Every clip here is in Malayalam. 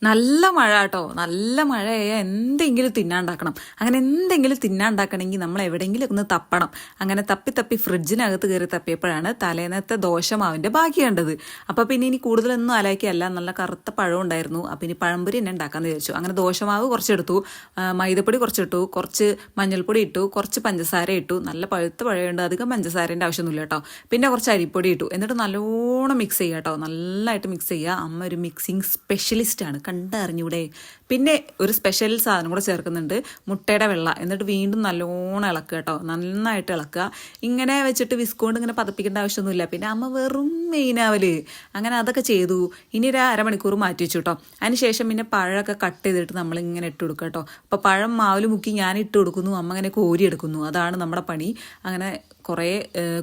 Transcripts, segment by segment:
നല്ല മഴ കേട്ടോ, നല്ല മഴയായ എന്തെങ്കിലും തിന്നാണ്ടാക്കണം. അങ്ങനെ എന്തെങ്കിലും തിന്നാണ്ടാക്കണമെങ്കിൽ നമ്മൾ എവിടെയെങ്കിലും ഒന്ന് തപ്പണം. അങ്ങനെ തപ്പി തപ്പി ഫ്രിഡ്ജിനകത്ത് കയറി തപ്പിയപ്പോഴാണ് തലേന്നത്തെ ദോശമാവിൻ്റെ ബാക്കി കണ്ടത്. അപ്പോൾ പിന്നെ ഇനി കൂടുതലൊന്നും ആലോചിക്കല്ല, നല്ല കറുത്ത പഴം ഉണ്ടായിരുന്നു. അപ്പോൾ ഇനി പഴംപൊരി തന്നെ ഉണ്ടാക്കാമെന്ന് വിചാരിച്ചു. അങ്ങനെ ദോശമാവ് കുറച്ചെടുത്തു, മൈദപ്പൊടി കുറച്ചിട്ടു, കുറച്ച് മഞ്ഞൾപ്പൊടി ഇട്ടു, കുറച്ച് പഞ്ചസാര ഇട്ടു. നല്ല പഴുത്ത പഴമുണ്ട്, അധികം പഞ്ചസാരേൻ്റെ ആവശ്യമൊന്നുമില്ല കേട്ടോ. പിന്നെ കുറച്ച് അരിപ്പൊടി ഇട്ടു. എന്നിട്ട് നല്ലോണം മിക്സ് ചെയ്യുക കേട്ടോ, നല്ലതായിട്ട് മിക്സ് ചെയ്യുക. അമ്മ ഒരു മിക്സിങ് സ്പെഷ്യലിസ്റ്റാണ്, കണ്ടറിഞ്ഞൂടെ. പിന്നെ ഒരു സ്പെഷ്യൽ സാധനം കൂടെ ചേർക്കുന്നുണ്ട്, മുട്ടയുടെ വെള്ള. എന്നിട്ട് വീണ്ടും നല്ലോണം ഇളക്കുക കേട്ടോ, നന്നായിട്ട് ഇളക്കുക. ഇങ്ങനെ വെച്ചിട്ട് വിസ്കോണ്ട് ഇങ്ങനെ പതപ്പിക്കേണ്ട ആവശ്യമൊന്നുമില്ല. പിന്നെ അമ്മ വെറും മെയിനാവല്. അങ്ങനെ അതൊക്കെ ചെയ്തു. ഇനി ഒരു അരമണിക്കൂർ മാറ്റി വെച്ചു കേട്ടോ. അതിനുശേഷം പിന്നെ പഴമൊക്കെ കട്ട് ചെയ്തിട്ട് നമ്മളിങ്ങനെ ഇട്ട് കൊടുക്കുക കേട്ടോ. അപ്പോൾ പഴം മാവിൽ മുക്കി ഞാൻ ഇട്ട് കൊടുക്കുന്നു, അമ്മ അങ്ങനെ കോരിയെടുക്കുന്നു. അതാണ് നമ്മുടെ പണി. അങ്ങനെ കുറേ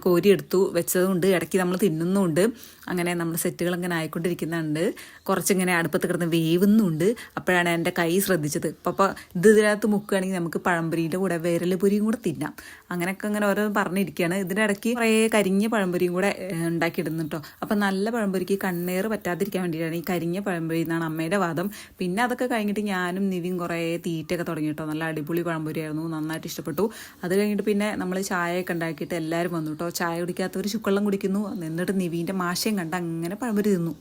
കോരിയെടുത്തു വെച്ചതുകൊണ്ട് ഇടയ്ക്ക് നമ്മൾ തിന്നുന്നുണ്ട്. അങ്ങനെ നമ്മുടെ സെറ്റുകൾ ഇങ്ങനെ ആയിക്കൊണ്ടിരിക്കുന്നുണ്ട്. കുറച്ചിങ്ങനെ അടുപ്പത്ത് കിടന്ന് വേവുന്നുണ്ട്. അപ്പോഴാണ് എൻ്റെ കൈ ശ്രദ്ധിച്ചത്. അപ്പോൾ ഇതിനകത്ത് മുക്കുകയാണെങ്കിൽ നമുക്ക് പഴംപൊരിയുടെ കൂടെ വിരൽ പൊരിയും കൂടെ തിന്നാം. അങ്ങനെയൊക്കെ ഇങ്ങനെ ഓരോ പറഞ്ഞിരിക്കുകയാണ്. ഇതിൻ്റെ ഇടയ്ക്ക് കുറേ കരിഞ്ഞ പഴംപൊരിയും കൂടെ ഉണ്ടാക്കിയിടുന്നു കേട്ടോ. അപ്പം നല്ല പഴംപൊരിക്ക് കണ്ണേറ് പറ്റാതിരിക്കാൻ വേണ്ടിയിട്ടാണ് ഈ കരിഞ്ഞ പഴംപൊരി എന്നാണ് അമ്മയുടെ വാദം. പിന്നെ അതൊക്കെ കഴിഞ്ഞിട്ട് ഞാനും നിവിയും കുറേ തീറ്റയൊക്കെ തുടങ്ങി കേട്ടോ. നല്ല അടിപൊളി പഴംപൊരിയായിരുന്നു, നന്നായിട്ട് ഇഷ്ടപ്പെട്ടു. അത് കഴിഞ്ഞിട്ട് പിന്നെ നമ്മൾ ചായയൊക്കെ ഉണ്ടാക്കിയിട്ട് എല്ലാവരും വന്നു കേട്ടോ. ചായ കുടിക്കാത്തവർ ചുക്കള്ളം കുടിക്കുന്നു. എന്നിട്ട് നിവീൻ്റെ മാഷയും കണ്ട് അങ്ങനെ പഴംപൊരി തിന്നു.